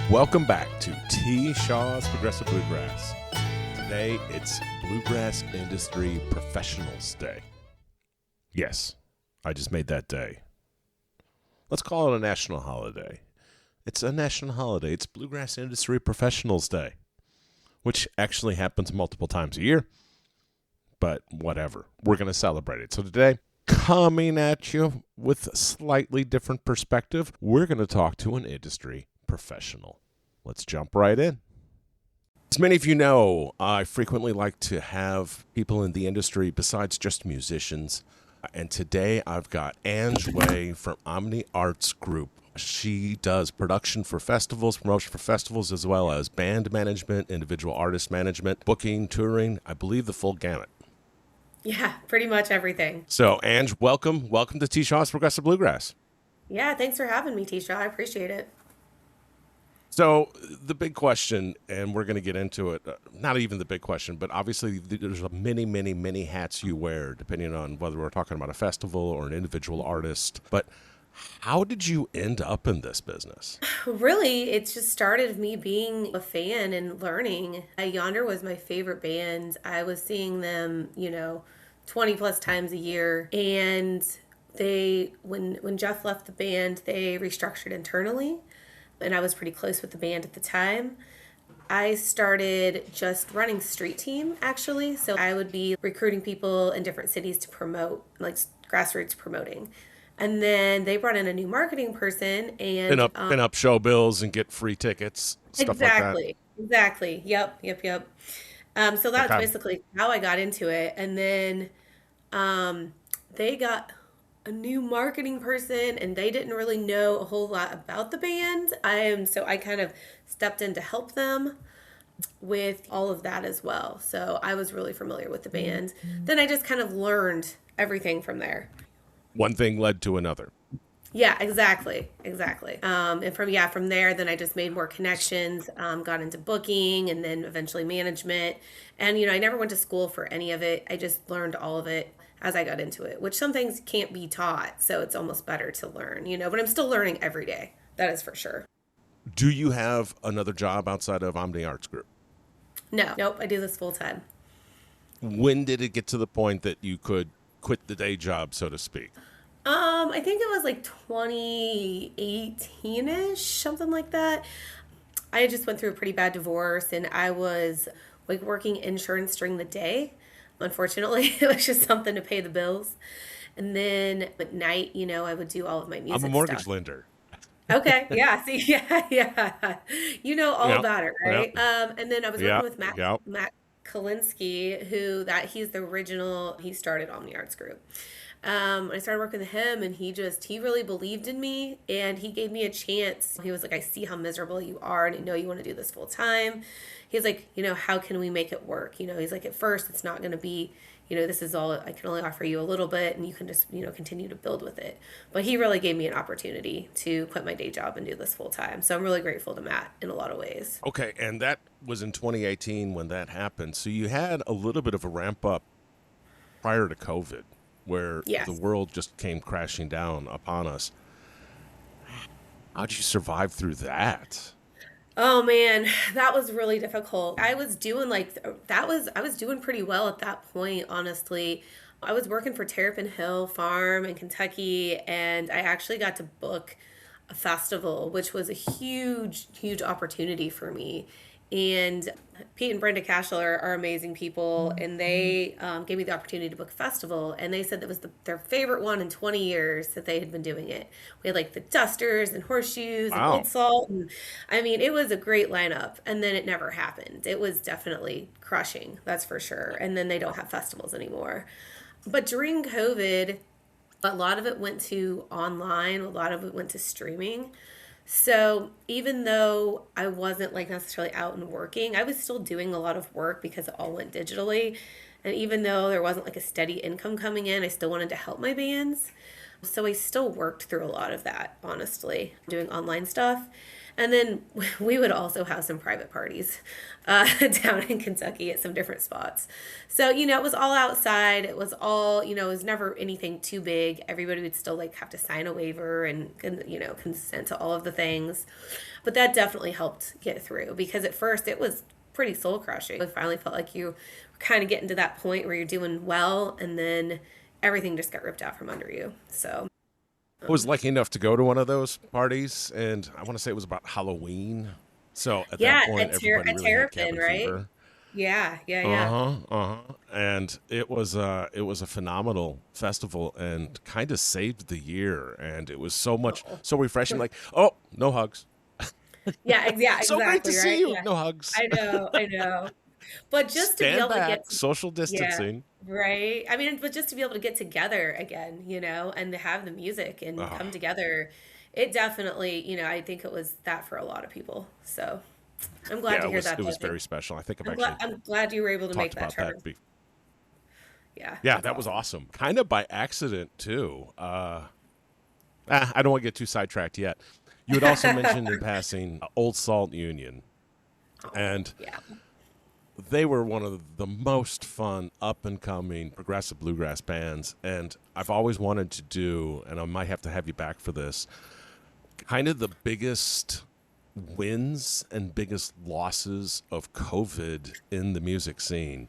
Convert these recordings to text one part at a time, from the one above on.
Welcome back to T. Shaw's Progressive Bluegrass. Today, it's Bluegrass Industry Professionals Day. Yes, I just made that day. Let's call it a national holiday. It's a national holiday. It's Bluegrass Industry Professionals Day, which actually happens multiple times a year. But whatever. We're going to celebrate it. So today, coming at you with a slightly different perspective, we're going to talk to an industry professional. Let's jump right in. As many of you know, I frequently like to have people in the industry besides just musicians. And today I've got Ange Way from Omni Arts Group. She does production for festivals, promotion for festivals, as well as band management, individual artist management, booking, touring, I believe the full gamut. Yeah, pretty much everything. So, Ange, welcome. Welcome to T. Shaw's Progressive Bluegrass. Yeah, thanks for having me, Tisha. I appreciate it. So the big question, and we're going to get into it, not even the big question, but obviously there's many hats you wear, depending on whether we're talking about a festival or an individual artist. But how did you end up in this business? Really, it just started with me being a fan and learning. Yonder was my favorite band. I was seeing them, 20 plus times a year. And when Jeff left the band, they restructured internally. And I was pretty close with the band at the time. I started just running street team, actually. So I would be recruiting people in different cities to promote, like grassroots promoting. And then they brought in a new marketing person and pin up show bills and get free tickets, stuff like that. Exactly. Yep. So that's basically how I got into it. And then they got a new marketing person and they didn't really know a whole lot about the band. So I kind of stepped in to help them with all of that as well. So I was really familiar with the band. Then I just kind of learned everything from there. One thing led to another. Yeah, exactly. And from there, then I just made more connections, got into booking and then eventually management. And, I never went to school for any of it. I just learned all of it as I got into it, which some things can't be taught. So it's almost better to learn, but I'm still learning every day. That is for sure. Do you have another job outside of Omni Arts Group? Nope. I do this full time. When did it get to the point that you could quit the day job, so to speak? I think it was like 2018-ish, something like that. I just went through a pretty bad divorce and I was like working insurance during the day. Unfortunately, it was just something to pay the bills. And then at night, I would do all of my music I'm a mortgage stuff. lender. Okay. Yeah. See, yeah. You know all about it, right? Yep. And then I was working with Matt Kalinsky, he's the original, he started Omni Arts Group. I started working with him and he really believed in me and he gave me a chance. He was like, I see how miserable you are and I know you want to do this full time. He's like, how can we make it work? He's like, at first it's not going to be, this is all, I can only offer you a little bit and you can just, continue to build with it. But he really gave me an opportunity to quit my day job and do this full time. So I'm really grateful to Matt in a lot of ways. Okay. And that was in 2018 when that happened. So you had a little bit of a ramp up prior to COVID, where Yes. the world just came crashing down upon us. How'd you survive through that? Oh man, that was really difficult. I was doing pretty well at that point, honestly. I was working for Terrapin Hill Farm in Kentucky and I actually got to book a festival, which was a huge opportunity for me. And Pete and Brenda Cashler are amazing people, and they gave me the opportunity to book a festival, and they said that was their favorite one in 20 years that they had been doing it. We had like the Dusters and Horseshoes and Old Salt, and I mean, it was a great lineup, and then it never happened. It was definitely crushing, that's for sure, and then they don't have festivals anymore. But during COVID, a lot of it went to online, a lot of it went to streaming. So even though I wasn't like necessarily out and working, I was still doing a lot of work because it all went digitally. And even though there wasn't like a steady income coming in, I still wanted to help my bands. So I still worked through a lot of that, honestly, doing online stuff. And then we would also have some private parties down in Kentucky at some different spots. So, it was all outside. It was all, it was never anything too big. Everybody would still like have to sign a waiver and consent to all of the things. But that definitely helped get through because at first it was pretty soul crushing. I finally felt like you were kind of getting to that point where you're doing well and then everything just got ripped out from under you. So I was lucky enough to go to one of those parties, and I want to say it was about Halloween. So at yeah, that point, everybody really had Terrapin, cabin right? fever. Yeah, yeah, yeah. And it was a phenomenal festival and kind of saved the year. And it was so refreshing. Like, oh, no hugs. Yeah, So great to exactly, see right? you. Yeah. No hugs. I know. But just to be Stand able to back. get, Social yeah, distancing. right. I mean, but just to be able to get together again, and to have the music and Oh, come together, it definitely, I think it was that for a lot of people. So I'm glad yeah, to it hear was that, it was Jesse. very special. I think I've I'm glad actually I'm glad you were able to talked make that about turn. that. Yeah, Yeah, that's that was awesome. awesome. Kind of by accident too. I don't want to get too sidetracked yet. You had also mentioned in passing Old Salt Union, Oh, and yeah. they were one of the most fun up and coming progressive bluegrass bands. And I've always wanted to do, and I might have to have you back for this, kind of the biggest wins and biggest losses of COVID in the music scene.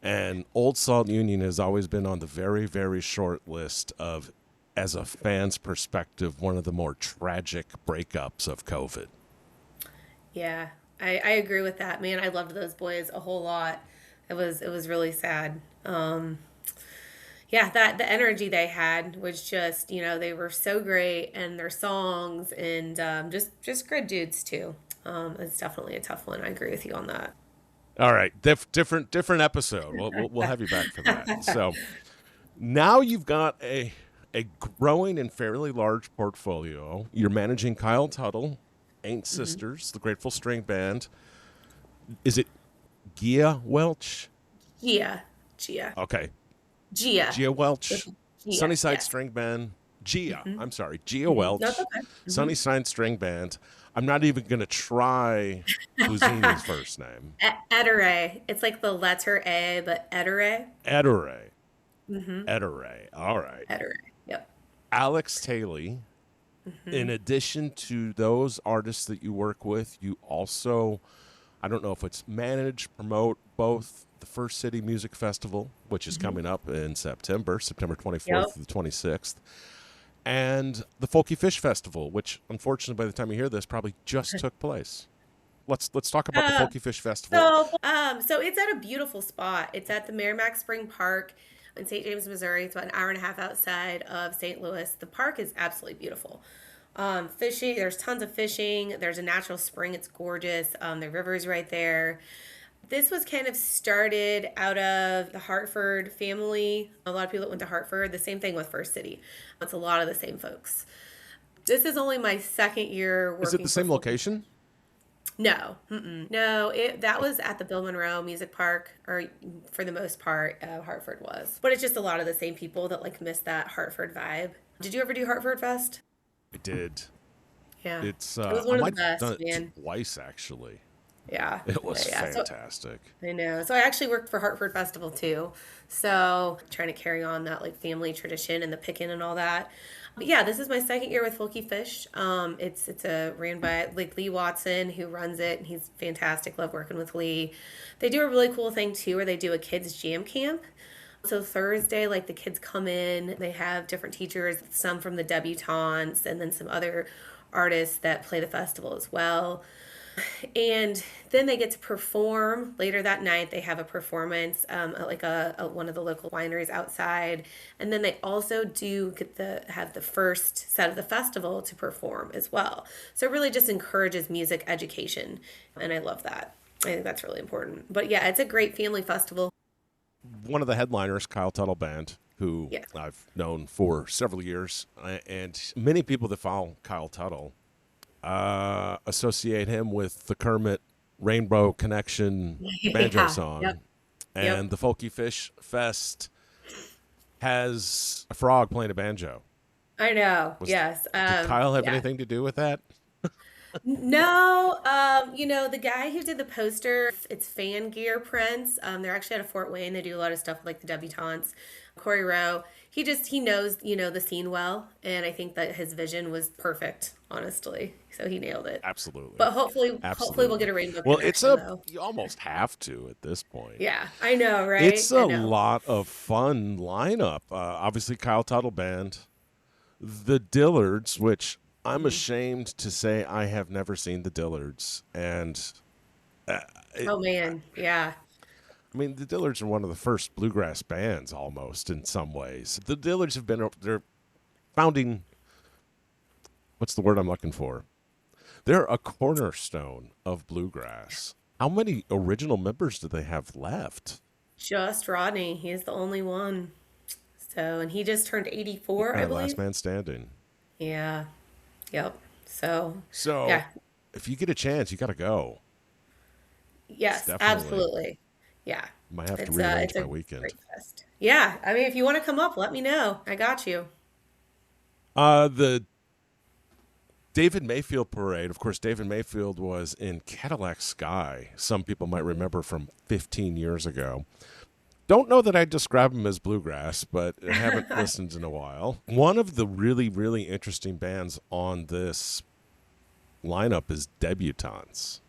And Old Salt Union has always been on the very, very short list of, as a fan's perspective, one of the more tragic breakups of COVID. Yeah, I agree with that, man. I loved those boys a whole lot. It was really sad. Yeah, that the energy they had was just, they were so great, and their songs and just good dudes too. It's definitely a tough one. I agree with you on that. All right, different episode. We'll have you back for that. So now you've got a growing and fairly large portfolio. You're managing Kyle Tuttle, Ain't Hmm. Sisters, the Grateful String Band. Is it Gia Welch? Gia, Gia, Okay, Gia, Gia with Welch, Gia. Sunnyside Yes. String Band. Gia, Hmm. I'm sorry, Gia Hmm. No, it's Welch, okay. Sunnyside String Band. I'm not even going to try Hmm. Buzini's first name. Edere. It's like the letter A, but Edere. Edere. Mm-hmm. Edere. All right. Edere. Yep. Alex Taylor. In Hmm. addition to those artists that you work with, you also, I don't know if it's manage, promote both the First City Music Festival, which is Hmm. coming up in September, September Yep. 24th to the 26th, and the Folky Fish Festival, which unfortunately by the time you hear this probably just took place. Let's talk about the Uh, Folky Fish Festival. so it's at a beautiful spot. It's at the Merrimack Spring Park in St. James, Missouri. It's about an hour and a half outside of St. Louis. The park is absolutely beautiful. Fishing, there's tons of fishing. There's a natural spring. It's gorgeous. The river's right there. This was kind of started out of the Hartford family. A lot of people that went to Hartford. The same thing with First City. It's a lot of the same folks. This is only my second year Is it working the for same Full. location? No, no. That was at the Bill Monroe Music Park, or for the most part, Hartford was. But it's just a lot of the same people that like miss that Hartford vibe. Did you ever do Hartford Fest? I did. Yeah, It's it was I one of the might have done best, it man. twice actually. Yeah, It yeah, was yeah. So fantastic. I know. So I actually worked for Hartford Festival too. So trying to carry on that like family tradition and the picking and all that. But yeah, this is my second year with Folky Fish. It's a ran by like Lee Watson who runs it, and he's fantastic. Love working with Lee. They do a really cool thing too, where they do a kids jam camp. So Thursday, like the kids come in, they have different teachers, some from the debutantes, and then some other artists that play the festival as well. And then they get to perform later that night. They have a performance at like one of the local wineries outside, and then they also do get the have the first set of the festival to perform as well. So it really just encourages music education, and I love that. I think that's really important. But yeah, it's a great family festival. One of the headliners, Kyle Tuttle Band, who Yeah. I've known for several years, and many people that follow Kyle Tuttle associate him with the Kermit Rainbow Connection banjo Yeah. Yep. song. Yep. And the Folky Fish Fest has a frog playing a banjo. I know. Was Yes. Did Kyle have Yeah. anything to do with that? No, the guy who did the poster, it's Fan Gear Prints. They're actually out of Fort Wayne. They do a lot of stuff with, like the debutantes. Corey Rowe. He knows, the scene well, and I think that his vision was perfect, honestly. So he nailed it. Absolutely. But hopefully we'll get Absolutely. a rainbow Well, connection though. you almost have to at this point. Yeah, I know, right? It's I a know. lot of fun lineup. Obviously, Kyle Tuttle Band, the Dillards, which I'm Mhm. ashamed to say I have never seen the Dillards. And uh, it, Oh man, yeah. I mean, the Dillards are one of the first bluegrass bands almost in some ways. The Dillards have been, they're founding, what's the word I'm looking for? They're a cornerstone of bluegrass. How many original members do they have left? Just Rodney. He is the only one. So, and he just turned 84, I Last believe. man standing. Yeah. Yep. So, So yeah. if you get a chance, you got to go. It's Yes, definitely, absolutely. Yeah. might have to It's rearrange my a weekend. great fest. Yeah. I mean, if you want to come up, let me know. I got you. The David Mayfield parade. Of course, David Mayfield was in Cadillac Sky. Some people might Mhm. remember from 15 years ago. Don't know that I'd describe him as bluegrass, but I haven't listened in a while. One of the really, really interesting bands on this lineup is Debutantes.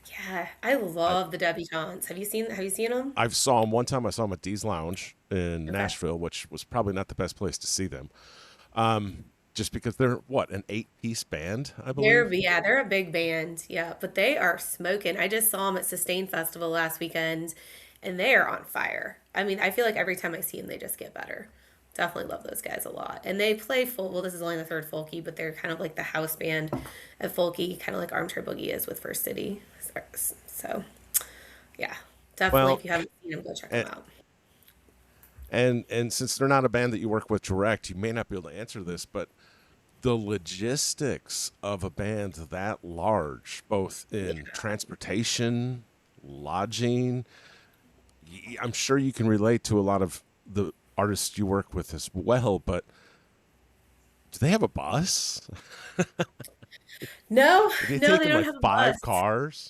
Yeah, I I, love the debutantes. Have you seen them? I saw him one time. I saw him at Dee's Lounge in Okay. Nashville, which was probably not the best place to see them. Just because they're what, an 8-piece band, I believe. They're a big band. Yeah, but they are smoking. I just saw them at Sustain Festival last weekend and they are on fire. I mean, I feel like every time I see them they just get better. Definitely love those guys a lot. And they play full, well, this is only the third Folky, but they're kind of like the house band at Folky, kind of like Armchair Boogie is with First City. So, yeah, definitely Well, if you haven't seen them, go check them and, out. and since they're not a band that you work with direct, you may not be able to answer this, but the logistics of a band that large, both Yeah. in transportation, lodging, I'm sure you can relate to a lot of the artists you work with as well, but do they have a bus? No, Do they no, take they them don't like have a bus. 5 cars?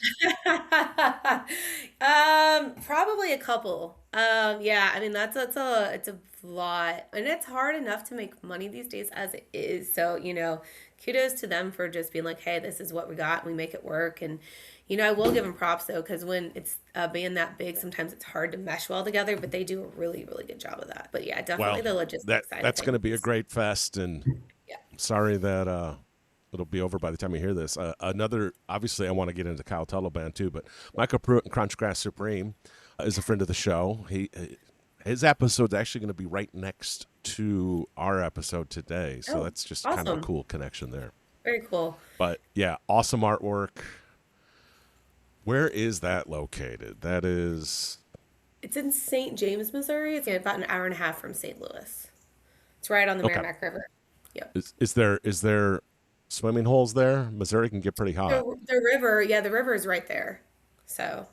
Probably a couple. Yeah, I mean it's a lot, and it's hard enough to make money these days as it is. So kudos to them for just being like, hey, this is what we got, and we make it work. And I will give them props though, because when it's a band that big, sometimes it's hard to mesh well together, but they do a really, really good job of that. But yeah, definitely Well, the logistics side of that's going to be a things. great fest, and Yeah. sorry that it'll be over by the time you hear this. Another, obviously, I want to get into Kyle Tuttle Band too, but Michael Pruitt and Crunchgrass Supreme is a friend of the show. His episode's actually going to be right next to our episode today, so Oh, that's just kind of a awesome. cool connection there. Very cool. But yeah, awesome artwork. Where is that located? That is It's in St. James, Missouri. It's about an hour and a half from St. Louis. It's right on the okay. Merrimack River. Yep. Is there swimming holes there? Missouri can get pretty hot. The river, yeah, the river is right there. So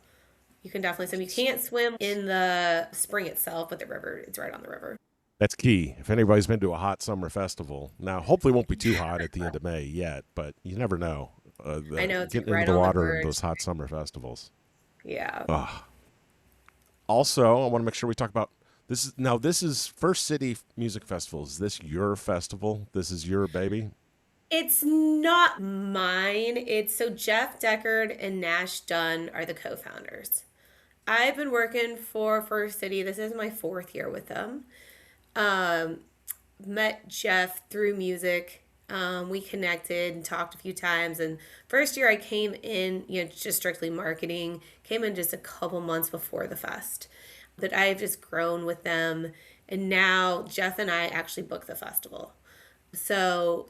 you can definitely swim. You can't swim in the spring itself, but the river, it's right on the river. That's key. If anybody's been to a hot summer festival, now hopefully it won't be too hot at the end of May yet, but you never know. I know it's Getting into right the on the water in verge. those hot summer festivals. Yeah. Ugh. Also, I want to make sure we talk about this. This is First City Music Festival. Is this your festival? This is your baby? It's not mine. It's so Jeff Deckard and Nash Dunn are the co-founders. I've been working for First City. This is my fourth year with them. Um, Met Jeff through music. We connected and talked a few times. And first year I came in, just strictly marketing. Came in just a couple months before the fest. But I've just grown with them. And now Jeff and I actually book the festival. So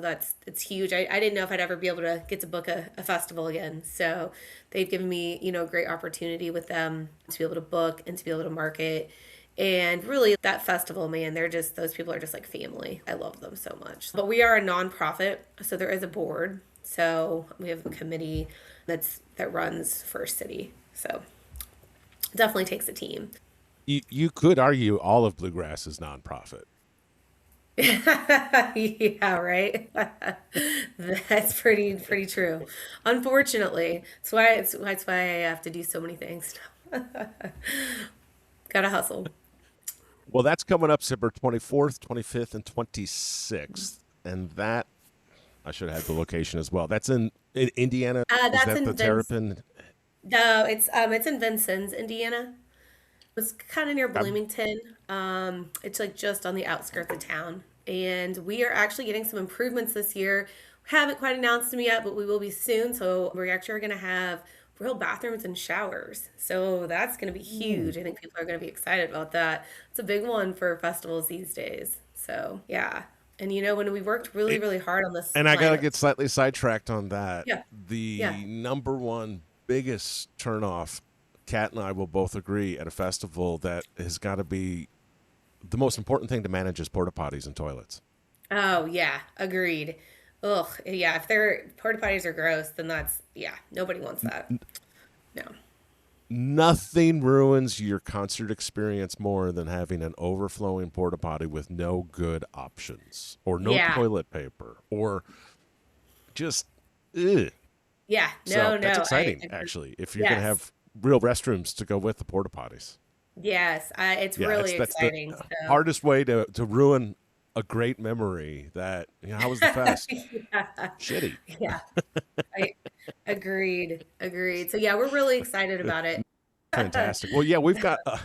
it's huge. I didn't know if I'd ever be able to get to book a festival again. So they've given me, a great opportunity with them to be able to book and to be able to market. And really, that festival, man, those people are just like family. I love them so much. But we are a nonprofit, so there is a board. So we have a committee that runs First City. So it definitely takes a team. You could argue all of bluegrass is nonprofit. Yeah, right. That's pretty true. Unfortunately, that's why I have to do so many things. Gotta hustle. Well, that's coming up September 24th, 25th, and 26th. And that, I should have had the location as well. That's in Indiana. Is That's that the in Vince. Terrapin? No, it's in Vincennes, Indiana. It's kind of near I'm, Bloomington. It's like just on the outskirts of town. And we are actually getting some improvements this year. Haven't quite announced them yet, but we will be soon. So we're actually going to have real bathrooms and showers. So that's going to be huge. I think people are going to be excited about that. It's a big one for festivals these days. So yeah. And when we worked really, it, really hard on this and I got to lineup. get slightly sidetracked on that. Yeah. Yeah. The number one biggest turnoff, Kat and I will both agree at a festival that has got to be the most important thing to manage is porta potties and toilets. Oh yeah, agreed. Ugh, yeah. If their porta potties are gross, then that's yeah. Nobody wants that. No. Nothing ruins your concert experience more than having an overflowing porta potty with no good options or no Yeah. toilet paper or just ugh. Yeah. So No. that's No. I exciting, agree. actually. If you're going to Yes. have real restrooms to go with the porta potties, Yes. It's yeah, really that's the exciting. So. hardest way to ruin a great memory. That how was the fest? Yeah. Shitty. Yeah. I agreed. Agreed. So yeah, we're really excited about it. Fantastic. Well, yeah, we've got a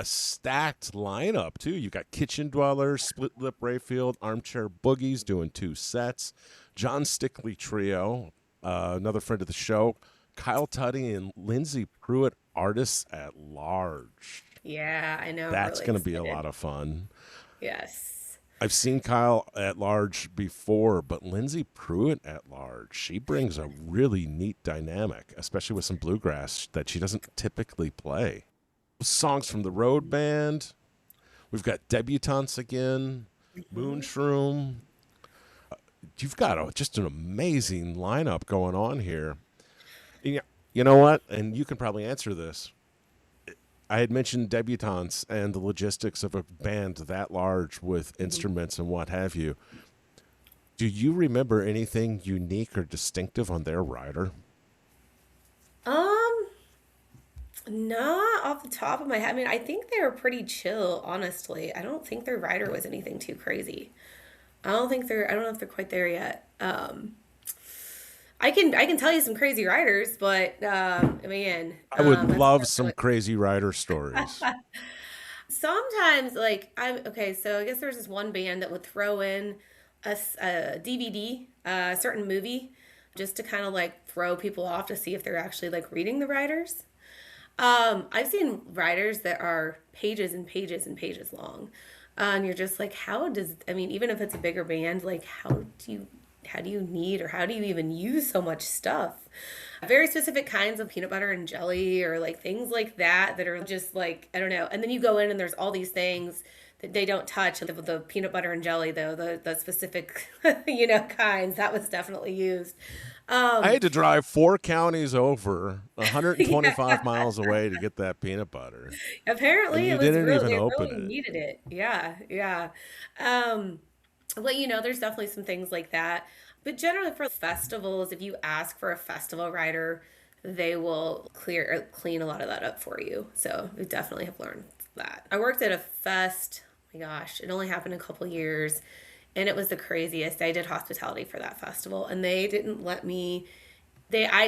stacked lineup too. You got Kitchen Dwellers, Split Lip Rayfield, Armchair Boogies doing two sets, John Stickley Trio, another friend of the show, Kyle Tuddy and Lindsay Pruitt, artists at large. Yeah, I know. I'm That's really going to be a excited. lot of fun. Yes. I've seen Kyle at large before, but Lindsay Pruitt at large, she brings a really neat dynamic, especially with some bluegrass that she doesn't typically play. Songs from the Road Band. We've got debutantes again, Mhm. Moonshroom. You've got just an amazing lineup going on here. You you know what? And you can probably answer this. I had mentioned debutantes and the logistics of a band that large with Mhm. instruments and what have you. Do you remember anything unique or distinctive on their rider? Um, Not off the top of my head. I mean, I think they were pretty chill, honestly. I don't think their rider was anything too crazy. I don't know if they're quite there yet. I can tell you some crazy riders, but man, I would that's love some definitely crazy rider stories. sometimes like I'm okay. So I guess there's this one band that would throw in a DVD, a certain movie, just to kind of like throw people off to see if they're actually like reading the riders. I've seen writers that are pages and pages and pages long. And you're just like, I mean, even if it's a bigger band, like, how do you need, or how do you even use so much stuff? Very specific kinds of peanut butter and jelly, or like things like that are just like, I don't know. And then you go in and there's all these things that they don't touch. The peanut butter and jelly, though, the specific, kinds, that was definitely used. I Um, had to drive 4 counties over, yeah. 125 miles away to get that peanut butter, and Apparently, you it was didn't real. even They open really it. needed it. Yeah, yeah. Um, well, there's definitely some things like that. But generally, for festivals, if you ask for a festival writer, they will clear or clean a lot of that up for you. So we definitely have learned that. I worked at a fest. Oh my gosh, it only happened a couple years, and it was the craziest. I did hospitality for that festival, and they didn't let me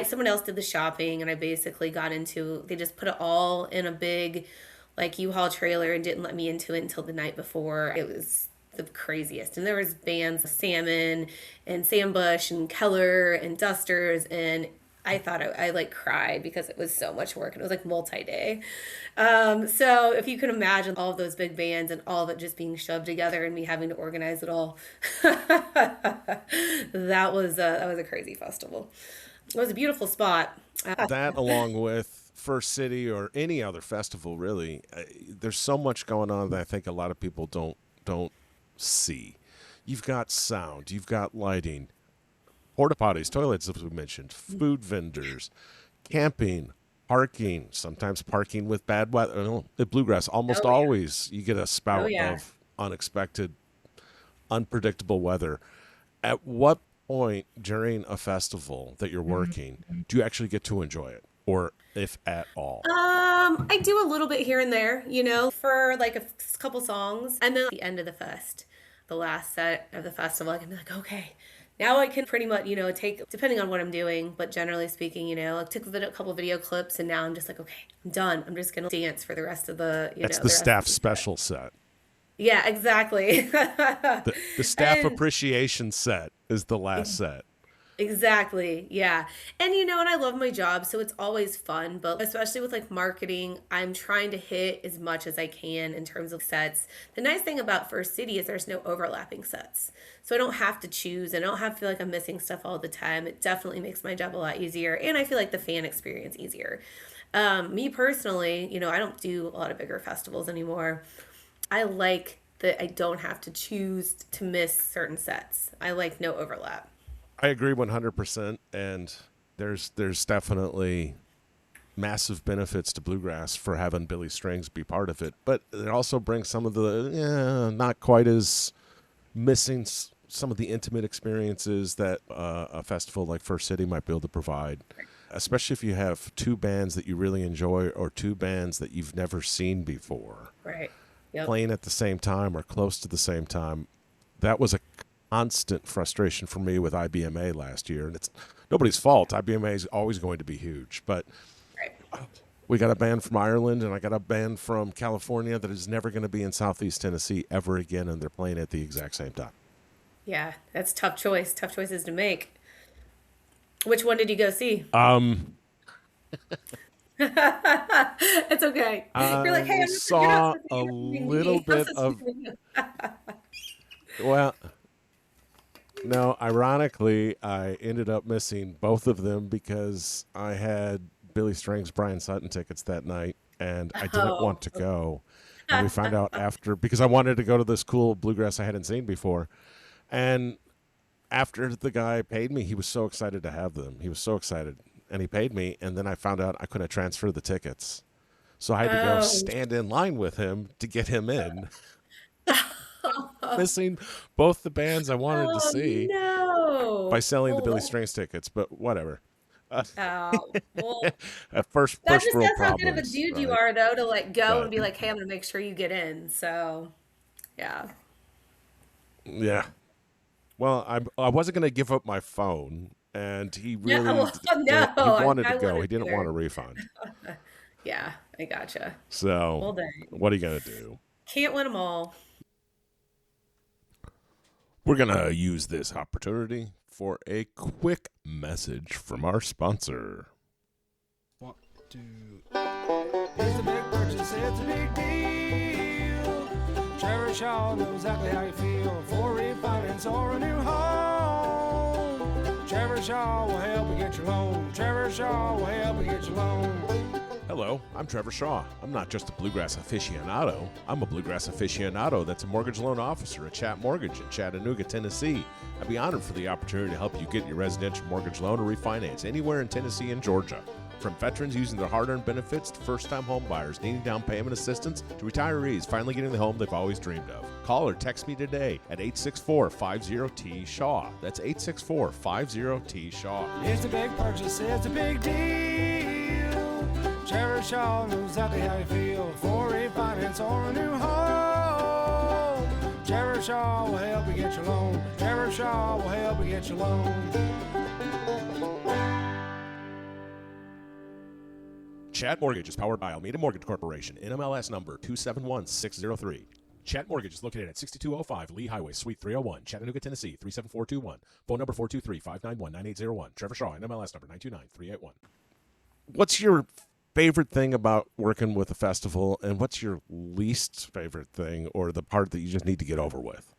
someone else did the shopping, and I basically got into they just put it all in a big like U-Haul trailer and didn't let me into it until the night before. It was the craziest. And there was bands Salmon and Sam Bush and Keller and Dusters, and I thought I like cried because it was so much work and it was like multi-day. So if you can imagine all of those big bands and all of it just being shoved together and me having to organize it all, that was a crazy festival. It was a beautiful spot. That, along with First City or any other festival, really, there's so much going on that I think a lot of people don't see. You've got sound, you've got lighting, porta potties, toilets, as we mentioned, food vendors, camping, parking. Sometimes parking with bad weather. At Bluegrass, almost Oh yeah. always you get a Oh spout yeah. of unexpected, unpredictable weather. At what point during a festival that you're working do you actually get to enjoy it, or if at all? I do a little bit here and there, for like a couple songs. And then at the end of the fest, the last set of the festival, I can be like, okay, now I can pretty much, take, depending on what I'm doing, but generally speaking, I took a couple video clips and now I'm just like, okay, I'm done. I'm just going to dance for the rest of That's the the rest of staff the set. special set. Yeah, exactly. The staff And appreciation set is the last set. exactly. Yeah. And I love my job, so it's always fun, but especially with like marketing, I'm trying to hit as much as I can in terms of sets. The nice thing about First City is there's no overlapping sets. So I don't have to choose. I don't have to feel like I'm missing stuff all the time. It definitely makes my job a lot easier, and I feel like the fan experience easier. Me personally, I don't do a lot of bigger festivals anymore. I like that I don't have to choose to miss certain sets. I like no overlap. I agree 100%, and there's definitely massive benefits to bluegrass for having Billy Strings be part of it, but it also brings some of the not quite as missing some of the intimate experiences that a festival like First City might be able to provide, especially if you have two bands that you really enjoy or two bands that you've never seen before Right. Yep. playing at the same time or close to the same time. That was a constant frustration for me with IBMA last year, and it's nobody's fault. IBMA is always going to be huge, but Right. we got a band from Ireland and I got a band from California that is never going to be in Southeast Tennessee ever again, and they're playing at the exact same time. Yeah, that's tough choice. Tough choices to make. Which one did you go see? It's okay. You're like, hey, I you're not saw supposed to, a you're not supposed to be little me. I'm bit supposed of, to be you. well, no, ironically, I ended up missing both of them because I had Billy Strings, Brian Sutton tickets that night, and I didn't Oh. want to go. And we found out after, because I wanted to go to this cool bluegrass I hadn't seen before. And after the guy paid me, he was so excited to have them. He was so excited. And he paid me, and then I found out I couldn't transfer the tickets. So I had to go Oh. stand in line with him to get him in, missing both the bands I wanted to Oh see by no. selling the Well, Billy Strings tickets, but whatever. Uh, well, first that first just world says how good of a problems, dude you right? are, though, to like go and But be like, hey, I'm gonna make sure you get in. So, yeah. yeah, well, I wasn't going to give up my phone, and he No, really no, he wanted to I go. wouldn't He didn't want either. a refund. Yeah, I gotcha. So Well, dang. what are you going to do? Can't win them all. We're going to use this opportunity for a quick message from our sponsor. One, two. It's a big purchase, it's a big deal. Trevor Shaw knows exactly how you feel for refinance or a new home. Trevor Shaw will help you get your loan. Trevor Shaw will help you get your loan. Hello, I'm Trevor Shaw. I'm not just a bluegrass aficionado. I'm a bluegrass aficionado that's a mortgage loan officer at Chat Mortgage in Chattanooga, Tennessee. I'd be honored for the opportunity to help you get your residential mortgage loan or refinance anywhere in Tennessee and Georgia. From veterans using their hard-earned benefits to first-time home buyers needing down payment assistance to retirees finally getting the home they've always dreamed of. Call or text me today at 864-50-T-SHAW. That's 864-50-T-SHAW. It's a big purchase, it's a big deal. Trevor Shaw knows exactly how you feel for refinance or a new home. Trevor Shaw will help you get your loan. Trevor Shaw will help you get your loan. Chat Mortgage is powered by Almeida Mortgage Corporation, NMLS number 271603. Chat Mortgage is located at 6205 Lee Highway, Suite 301, Chattanooga, Tennessee 37421. Phone number 423-591-9801. Trevor Shaw, NMLS number 929381. What's your favorite thing about working with a festival, and what's your least favorite thing, or the part that you just need to get over with?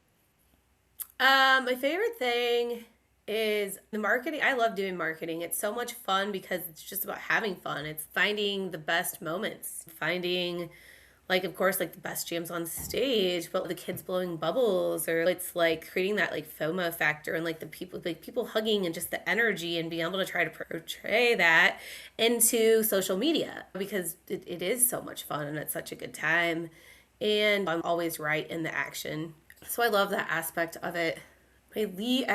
My favorite thing is the marketing. I love doing marketing. It's so much fun because it's just about having fun. It's finding the best moments, finding like of course like the best jams on stage, but the kids blowing bubbles, or it's like creating that like FOMO factor and like the people hugging and just the energy and being able to try to portray that into social media because it is so much fun and it's such a good time. and I'm always right in the action. So I love that aspect of it. I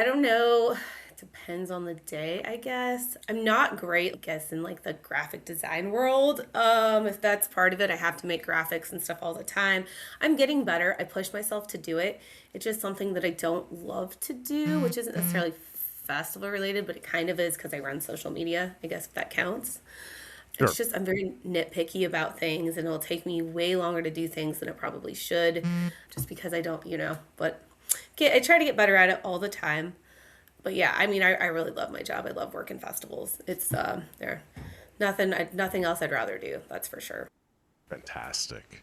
don't know. It depends on the day, I guess. I'm not great, I guess, in like the graphic design world. If that's part of it, I have to make graphics and stuff all the time. I'm getting better. I push myself to do it. It's just something that I don't love to do, which isn't necessarily festival related, but it kind of is because I run social media, I guess if that counts. Sure. It's just I'm very nitpicky about things, and it'll take me way longer to do things than it probably should, just because I don't, but I try to get better at it all the time. But yeah, I mean, I really love my job. I love working festivals. It's there, nothing else I'd rather do. That's for sure. Fantastic.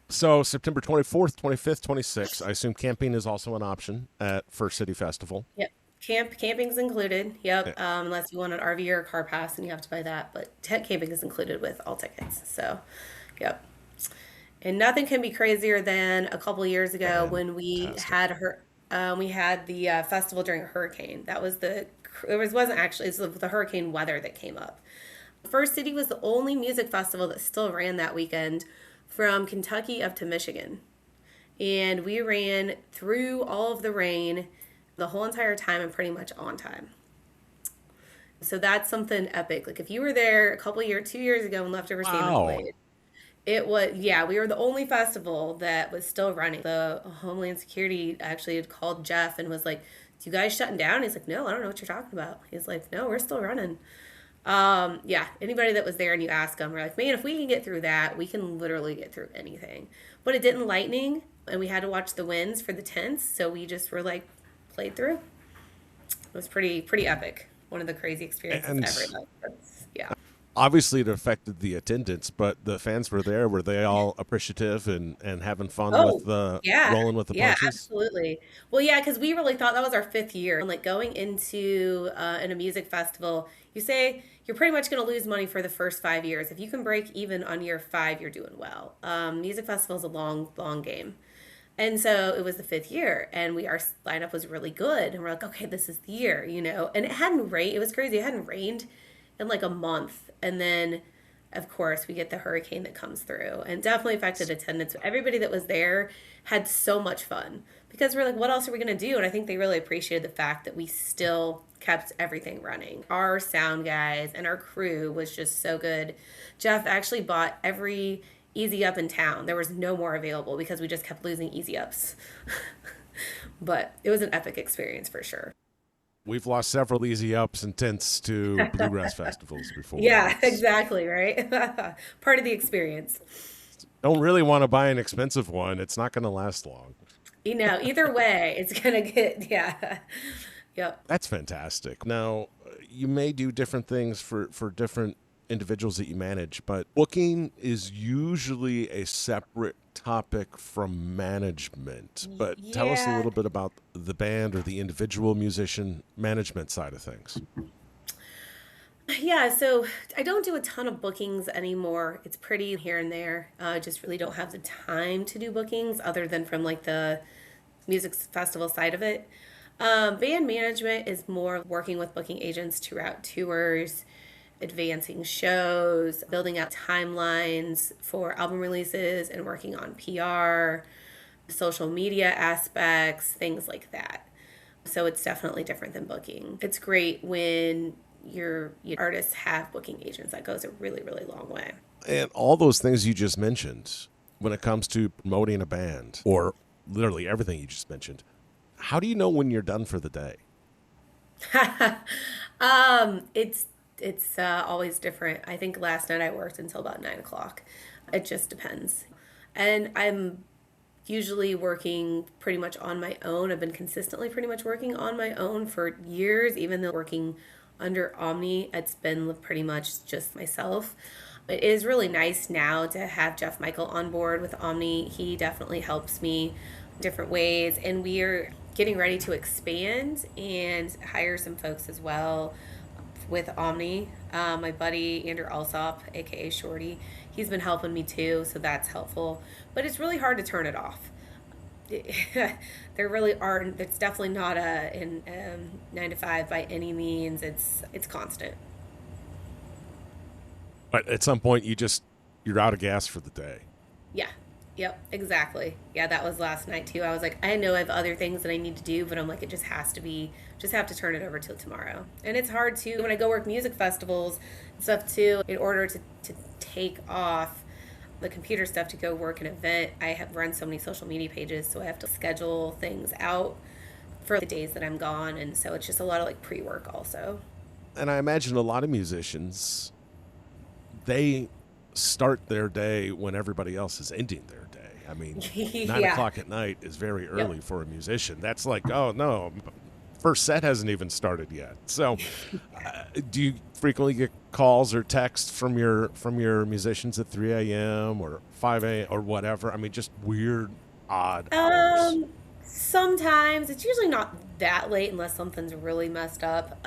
So September 24th, 25th, 26th, I assume camping is also an option at First City Festival. Yep. Camping's included. Yep. Yeah. Unless you want an RV or a car pass, and you have to buy that. But camping is included with all tickets. So, yep. And nothing can be crazier than a couple of years ago when we had the festival during a hurricane. That was wasn't actually, it's the hurricane weather that came up. First City was the only music festival that still ran that weekend from Kentucky up to Michigan. And we ran through all of the rain the whole entire time and pretty much on time. So that's something epic. Like if you were there 2 years ago when Leftover Salmon played, it was, we were the only festival that was still running. The Homeland Security actually had called Jeff and was like, "You guys shutting down?" He's like, "No, I don't know what you're talking about." He's like, "No, we're still running." Anybody that was there and you ask them, we're like, "Man, if we can get through that, we can literally get through anything." But it didn't lightning, and we had to watch the winds for the tents, so we just were like, played through. It was pretty epic. One of the crazy experiences ever. Yeah. Obviously, it affected the attendance, but the fans were there. Were they all appreciative and having fun with the rolling with the punches? Yeah, absolutely. Well, yeah, because we really thought that was our 5th year. And like going into in a music festival, you say you're pretty much going to lose money for the first 5 years. If you can break even on year 5, you're doing well. Music festival is a long game. And so it was the 5th year, and our lineup was really good. And we're like, okay, this is the year, And it hadn't rained. It was crazy. It hadn't rained in like a month. And then, of course, we get the hurricane that comes through and definitely affected attendance. But everybody that was there had so much fun because we're like, what else are we going to do? And I think they really appreciated the fact that we still kept everything running. Our sound guys and our crew was just so good. Jeff actually bought every Easy Up in town. There was no more available because we just kept losing Easy Ups. But it was an epic experience for sure. We've lost several Easy Ups and tents to Bluegrass festivals before. Yeah, exactly, right? Part of the experience. Don't really want to buy an expensive one. It's not going to last long. Either way, it's going to get, Yep. That's fantastic. Now, you may do different things for different individuals that you manage, but booking is usually a separate topic from management. But tell us a little bit about the band or the individual musician management side of things. Yeah, so I don't do a ton of bookings anymore. It's pretty here and there. I just really don't have the time to do bookings other than from like the music festival side of it. Band management is more working with booking agents to route tours, advancing shows, building out timelines for album releases, and working on PR, social media aspects, things like that. So it's definitely different than booking. It's great when your artists have booking agents. That goes a really, really long way. And all those things you just mentioned, when it comes to promoting a band, or literally everything you just mentioned, how do you know when you're done for the day? It's always different. I think last night I worked until about 9:00. It just depends. And I'm usually working pretty much on my own. I've been consistently pretty much working on my own for years, even though working under Omni, it's been pretty much just myself. It is really nice now to have Jeff Michael on board with Omni. He definitely helps me different ways, and we are getting ready to expand and hire some folks as well with Omni. My buddy Andrew Alsop, aka Shorty, he's been helping me too, so that's helpful. But it's really hard to turn it off. There really aren't. It's definitely not a 9 to 5 by any means. It's constant. But at some point, you're out of gas for the day. Yeah, Yep, exactly. Yeah, that was last night too. I was like, I know I have other things that I need to do, but I'm like, it just has to be, just have to turn it over till tomorrow. And it's hard too when I go work music festivals and stuff too. In order to take off the computer stuff to go work an event, I have run so many social media pages, so I have to schedule things out for the days that I'm gone, and so it's just a lot of like pre-work also. And I imagine a lot of musicians, they start their day when everybody else is ending their day. I mean, 9 Yeah. o'clock at night is very early Yep. for a musician. That's like, oh no, first set hasn't even started yet. So, do you frequently get calls or texts from your musicians at 3 a.m. or 5 a.m. or whatever? I mean, just weird, odd hours. Sometimes it's usually not that late unless something's really messed up.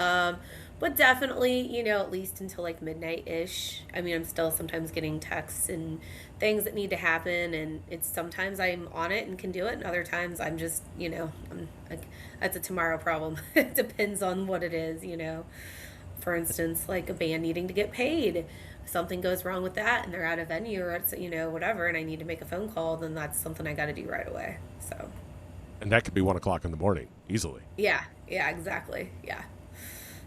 But definitely, at least until like midnight ish. I mean, I'm still sometimes getting texts and things that need to happen, and it's sometimes I'm on it and can do it, and other times I'm just, I'm like, that's a tomorrow problem. It depends on what it is. For instance, like a band needing to get paid. If something goes wrong with that and they're out of venue or it's, whatever, and I need to make a phone call, then that's something I got to do right away. So. And that could be 1 o'clock in the morning easily. Yeah, exactly. Yeah.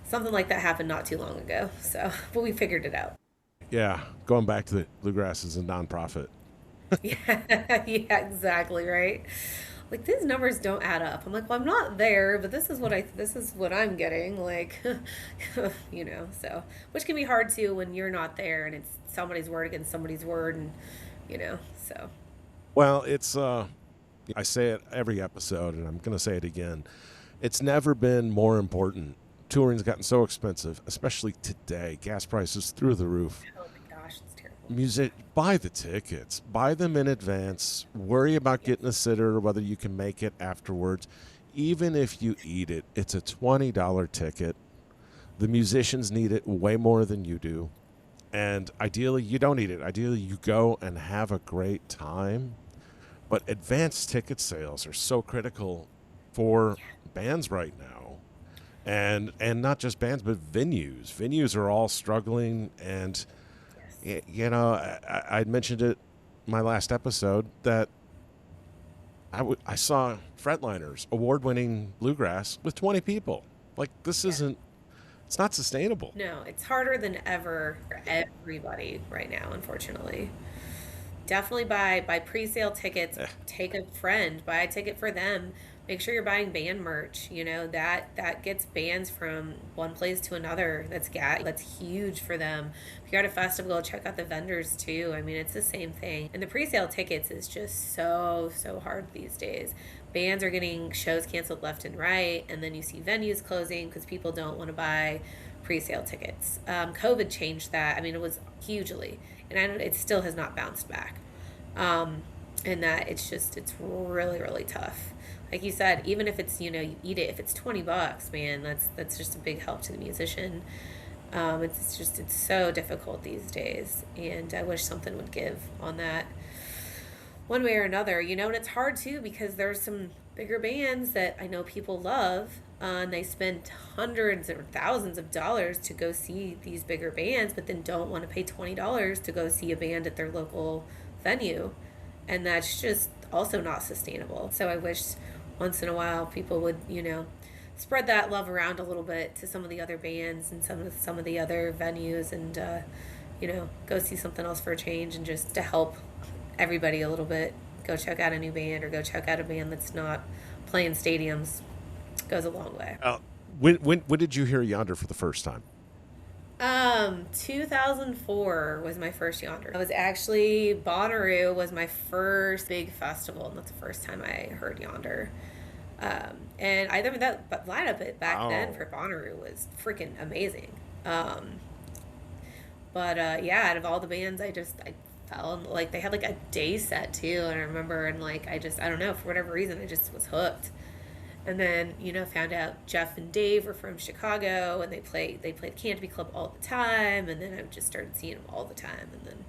Something like that happened not too long ago. So, but we figured it out. Yeah, going back to the Bluegrass is a nonprofit. Yeah, yeah, exactly, right? Like these numbers don't add up. I'm like, well, I'm not there, but this is what I'm getting, like so which can be hard too when you're not there and it's somebody's word against somebody's word and so. Well, it's I say it every episode, and I'm going to say it again. It's never been more important. Touring's gotten so expensive, especially today. Gas prices through the roof. Oh my gosh, it's terrible. Buy the tickets. Buy them in advance. Worry about getting a sitter, whether you can make it afterwards. Even if you eat it, it's a $20 ticket. The musicians need it way more than you do. And ideally, you don't eat it. Ideally, you go and have a great time. But advanced ticket sales are so critical for bands right now. And not just bands, but venues. Venues are all struggling. And, I mentioned it in my last episode that I saw Fretliners, award-winning Bluegrass, with 20 people. Like, this isn't, it's not sustainable. No, it's harder than ever for everybody right now, unfortunately. Definitely buy pre-sale tickets. Take a friend, buy a ticket for them. Make sure you're buying band merch. That gets bands from one place to another. That's huge for them. If you're at a festival, check out the vendors too. I mean, it's the same thing. And the pre-sale tickets is just so hard these days. Bands are getting shows canceled left and right, and then you see venues closing because people don't want to buy pre-sale tickets. COVID changed that. I mean, it was hugely, and it still has not bounced back. And that it's really tough. Like you said, even if it's, you eat it, if it's $20, man, that's just a big help to the musician. It's so difficult these days, and I wish something would give on that one way or another, and it's hard too because there's some bigger bands that I know people love, and they spend hundreds or thousands of dollars to go see these bigger bands, but then don't want to pay $20 to go see a band at their local venue, and that's just also not sustainable. So I wish once in a while people would, spread that love around a little bit to some of the other bands and some of the other venues, and go see something else for a change, and just to help everybody a little bit. Go check out a new band or go check out a band that's not playing stadiums. Goes a long way. When did you hear Yonder for the first time? 2004 was my first Yonder. It was actually Bonnaroo was my first big festival, and that's the first time I heard Yonder. And I remember that lineup back then for Bonnaroo was freaking amazing. But out of all the bands, I fell in, like, they had like a day set too, and I remember, and like I don't know, for whatever reason I just was hooked. And then, found out Jeff and Dave were from Chicago, and they played Canopy Club all the time, and then I just started seeing them all the time. And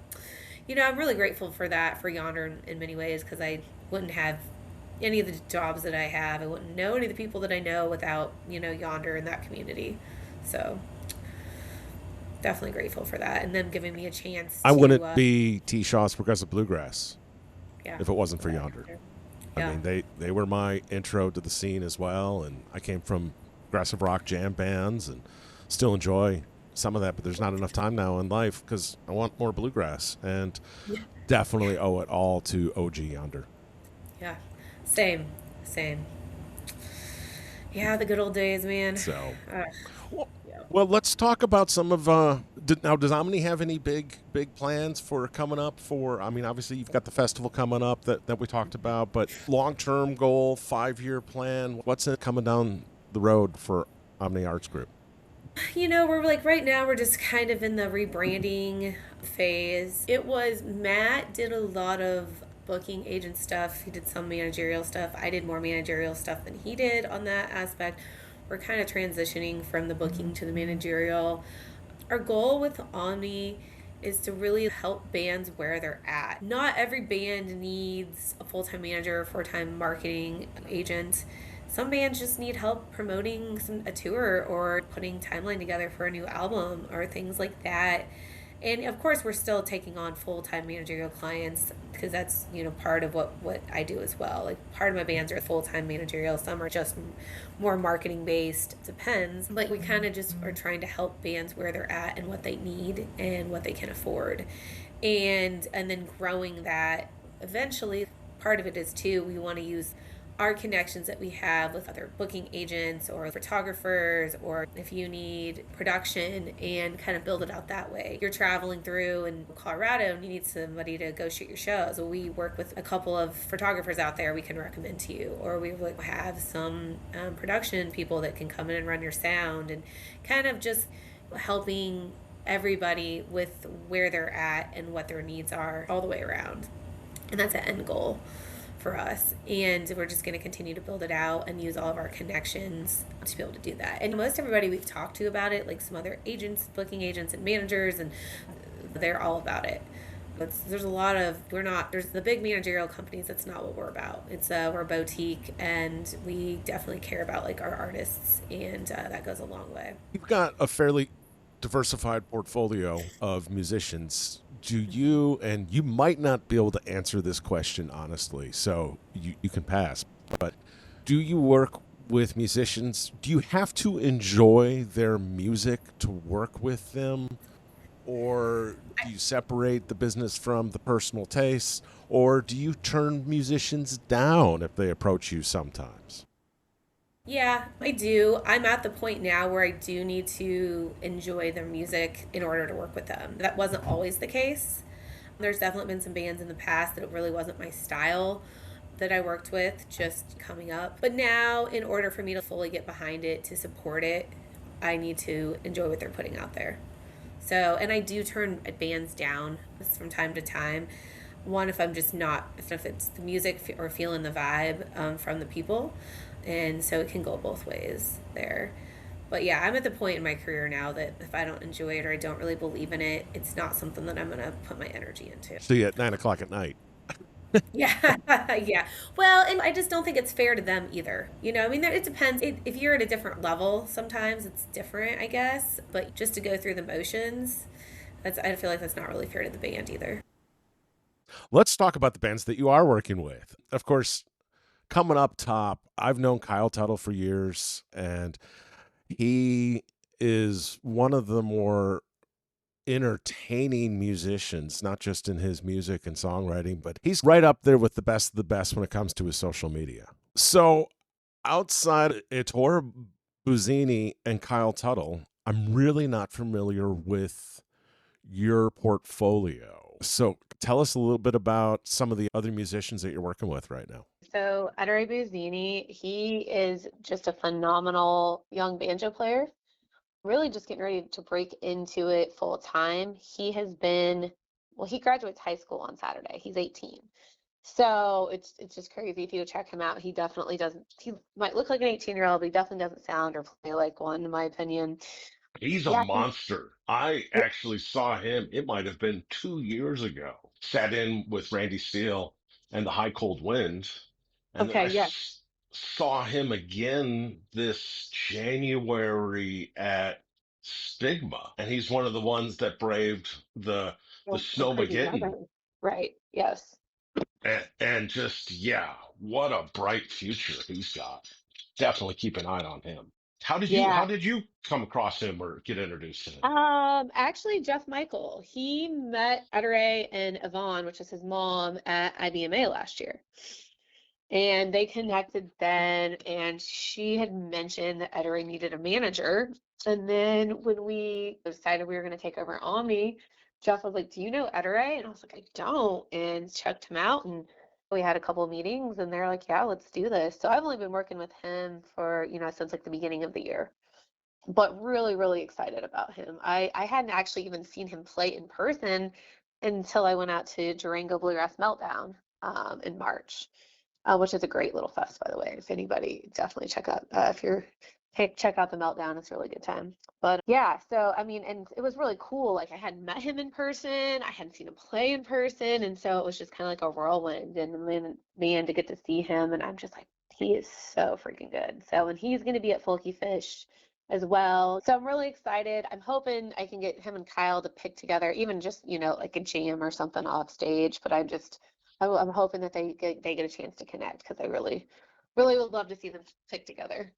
then, I'm really grateful for that, for Yonder in many ways, because I wouldn't have any of the jobs that I have. I wouldn't know any of the people that I know without, Yonder and that community. So definitely grateful for that, and them giving me a chance I wouldn't be T. Shaw's Progressive Bluegrass Yeah. if it wasn't for Yeah, for Yonder. sure. I Yeah. mean, they were my intro to the scene as well, and I came from progressive rock jam bands and still enjoy some of that, but there's not enough time now in life because I want more bluegrass, and Yeah. definitely owe it all to OG Yonder. Yeah. Same. Same. Yeah, the good old days, man. So, Uh, well, yeah. well, let's talk about some of. Now, does Omni have any big plans for coming up? For I mean, obviously you've got the festival coming up that we talked about, but long term goal, 5 year plan. What's it coming down the road for Omni Arts Group? We're like right now we're just kind of in the rebranding phase. It was Matt did a lot of booking agent stuff. He did some managerial stuff. I did more managerial stuff than he did on that aspect. We're kind of transitioning from the booking to the managerial. Our goal with Omni is to really help bands where they're at. Not every band needs a full time manager or full time marketing agent. Some bands just need help promoting a tour or putting timeline together for a new album or things like that. And of course, we're still taking on full time managerial clients because that's part of what I do as well. Like part of my bands are full time managerial, some are just more marketing based. Depends. But we kind of just are trying to help bands where they're at and what they need and what they can afford, and then growing that eventually. Part of it is too we want to use our connections that we have with other booking agents or photographers, or if you need production, and kind of build it out that way. You're traveling through in Colorado and you need somebody to go shoot your shows. Well, we work with a couple of photographers out there we can recommend to you, or we have some production people that can come in and run your sound, and kind of just helping everybody with where they're at and what their needs are all the way around. And that's an end goal for us, and we're just going to continue to build it out and use all of our connections to be able to do that. And most everybody we've talked to about it, like some other agents, booking agents and managers, and they're all about it. There's a lot of there's the big managerial companies. That's not what we're about. We're a boutique, and we definitely care about like our artists, and that goes a long way. You've got a fairly diversified portfolio of musicians. Do you, and you might not be able to answer this question honestly, so you can pass, but do you work with musicians? Do you have to enjoy their music to work with them? Or do you separate the business from the personal tastes? Or do you turn musicians down if they approach you sometimes? Yeah, I do. I'm at the point now where I do need to enjoy their music in order to work with them. That wasn't always the case. There's definitely been some bands in the past that it really wasn't my style that I worked with just coming up. But now, in order for me to fully get behind it, to support it, I need to enjoy what they're putting out there. So, and I do turn bands down from time to time. One, if I'm just not, if it's the music or feeling the vibe from the people. And so it can go both ways there. But yeah, I'm at the point in my career now that if I don't enjoy it or I don't really believe in it, it's not something that I'm going to put my energy into. See you at 9 o'clock at night. Yeah, yeah. Well, and I just don't think it's fair to them either. I mean, it depends. If you're at a different level, sometimes it's different, I guess. But just to go through the motions, I feel like that's not really fair to the band either. Let's talk about the bands that you are working with. Of course, coming up top, I've known Kyle Tuttle for years, and he is one of the more entertaining musicians, not just in his music and songwriting, but he's right up there with the best of the best when it comes to his social media. So outside Ettore Buzzini and Kyle Tuttle, I'm really not familiar with your portfolio. So tell us a little bit about some of the other musicians that you're working with right now. So Ettore Buzzini, he is just a phenomenal young banjo player. Really just getting ready to break into it full time. He graduates high school on Saturday. He's 18. So it's just crazy if you check him out. He definitely doesn't, he might look like an 18-year-old, but he definitely doesn't sound or play like one, in my opinion. He's a Yeah, monster. I actually saw him, it might have been 2 years ago. Sat in with Randy Steele and the High Cold Wind. And then okay, I yeah. saw him again this January at Stigma. And he's one of the ones that braved the The crazy Snowmageddon. weather. Right, yes. And just, yeah, what a bright future he's got. Definitely keep an eye on him. Yeah. How did you come across him or get introduced to him? Actually, Jeff Michael, he met Edere and Yvonne, which is his mom, at IBMA last year. And they connected then, and she had mentioned that Edere needed a manager. And then when we decided we were going to take over Omni, Jeff was like, "Do you know Edere?" And I was like, "I don't," and checked him out. And we had a couple of meetings, and they're like, "Yeah, let's do this." So I've only been working with him for, since like the beginning of the year, but really, really excited about him. I hadn't actually even seen him play in person until I went out to Durango Bluegrass Meltdown in March, which is a great little fest, by the way. If anybody, definitely check out if you're check out the Meltdown. It's a really good time. But yeah, so I mean, and it was really cool. Like I hadn't met him in person, I hadn't seen him play in person, and so it was just kind of like a whirlwind. And then man, to get to see him, and I'm just like, he is so freaking good. So, and he's going to be at Folky Fish as well. So I'm really excited. I'm hoping I can get him and Kyle to pick together, even just, like a jam or something off stage. But I'm hoping that they get a chance to connect, because I really, really would love to see them pick together.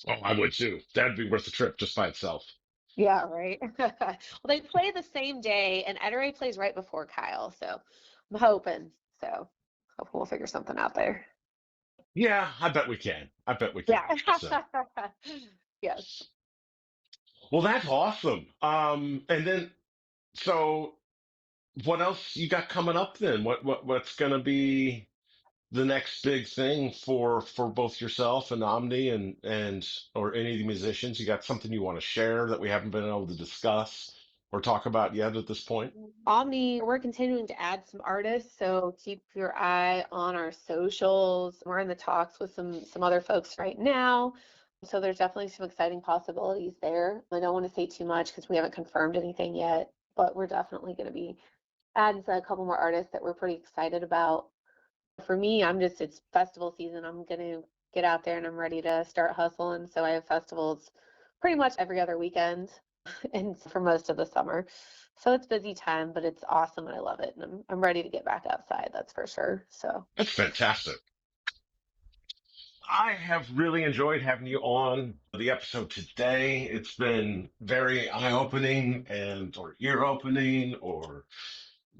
Oh, I would too. That'd be worth the trip just by itself. Yeah, right. Well, they play the same day, and Edere plays right before Kyle. So I'm hoping. So hoping we'll figure something out there. Yeah, I bet we can. I bet we can. Yeah. So, Yes. well, that's awesome. And then, so what else you got coming up then? What's going to be the next big thing for both yourself and Omni and or any of the musicians? You got something you want to share that we haven't been able to discuss or talk about yet at this point? Omni, we're continuing to add some artists, so keep your eye on our socials. We're in the talks with some other folks right now. So there's definitely some exciting possibilities there. I don't want to say too much because we haven't confirmed anything yet, but we're definitely going to be adding a couple more artists that we're pretty excited about. For me, it's festival season. I'm going to get out there and I'm ready to start hustling. So I have festivals pretty much every other weekend and for most of the summer. So it's busy time, but it's awesome and I love it. And I'm ready to get back outside, that's for sure. So That's fantastic. I have really enjoyed having you on the episode today. It's been very eye-opening and or ear-opening or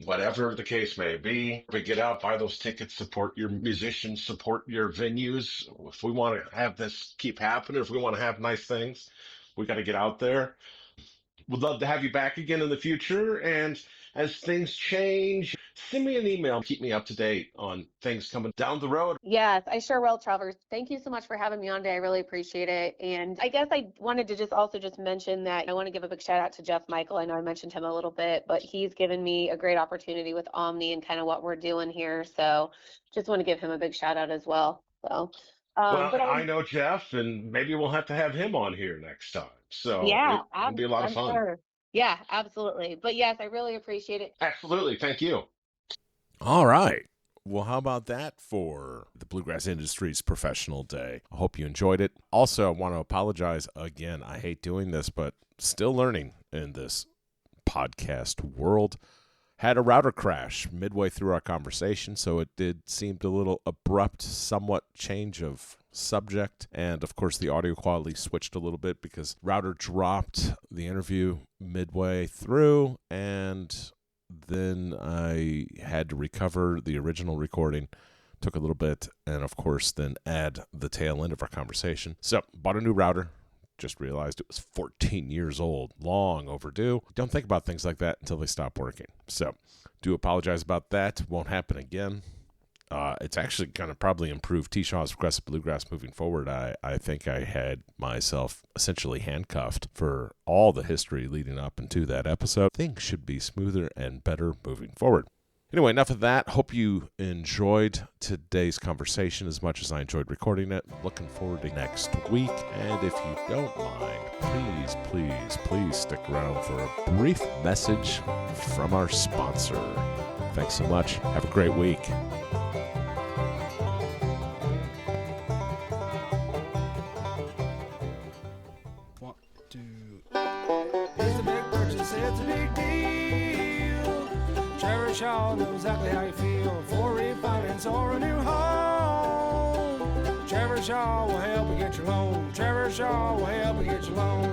whatever the case may be. But get out, buy those tickets, support your musicians, support your venues. If we want to have this keep happening, if we want to have nice things, we got to get out there. Would love to have you back again in the future. And as things change, send me an email. Keep me up to date on things coming down the road. yes, I sure will, Travers. Thank you so much for having me on today. I really appreciate it. And I guess I wanted to just mention that I want to give a big shout out to Jeff Michael. I know I mentioned him a little bit, but he's given me a great opportunity with Omni and kind of what we're doing here. So just want to give him a big shout out as well. So, Well, but I know Jeff, and maybe we'll have to have him on here next time. So yeah, it'll be a lot of I'm fun. sure. Yeah, absolutely. But yes, I really appreciate it. Absolutely. Thank you. All right. Well, how about that for the Bluegrass Industry's Professional Day? I hope you enjoyed it. Also, I want to apologize again. I hate doing this, but still learning in this podcast world. Had a router crash midway through our conversation, so it did seem a little abrupt, somewhat change of subject. And, of course, the audio quality switched a little bit because router dropped the interview midway through, and then I had to recover the original recording. Took a little bit, and, of course, then add the tail end of our conversation. So, bought a new router. Just realized it was 14 years old, long overdue. Don't think about things like that until they stop working. So, do apologize about that. Won't happen again. It's actually going to probably improve T-Shaw's Progressive Bluegrass moving forward. I think I had myself essentially handcuffed for all the history leading up into that episode. Things should be smoother and better moving forward. Anyway, enough of that. Hope you enjoyed today's conversation as much as I enjoyed recording it. Looking forward to next week. And if you don't mind, please stick around for a brief message from our sponsor. Thanks so much. Have a great week. One, two. It's a big purchase, it's a big deal. Trevor Shaw knows exactly how you feel for refinance or a new home. Trevor Shaw will help you get your loan. Trevor Shaw will help you get your loan.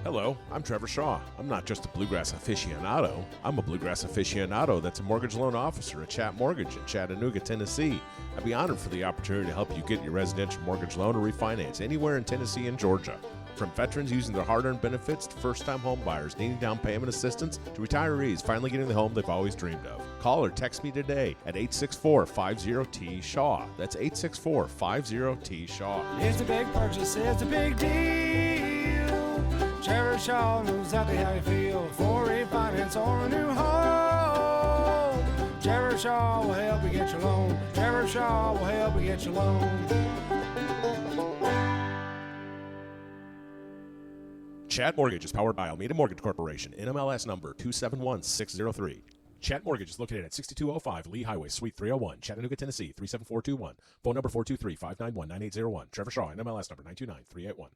Hello, I'm Trevor Shaw. I'm not just a bluegrass aficionado. I'm a bluegrass aficionado that's a mortgage loan officer at Chat Mortgage in Chattanooga, Tennessee. I'd be honored for the opportunity to help you get your residential mortgage loan or refinance anywhere in Tennessee and Georgia. From veterans using their hard-earned benefits to first-time home buyers needing down payment assistance to retirees finally getting the home they've always dreamed of. Call or text me today at 864-50-T-SHAW. That's 864-50-T-SHAW. It's a big purchase, it's a big deal. Trevor Shaw knows exactly how you feel for refinance or a new home. Trevor Shaw will help you get your loan. Trevor Shaw will help you get your loan. Chat Mortgage is powered by Almeida Mortgage Corporation, NMLS number 271603. Chat Mortgage is located at 6205 Lee Highway, Suite 301, Chattanooga, Tennessee 37421. Phone number 423-591-9801. Trevor Shaw, NMLS number 929381.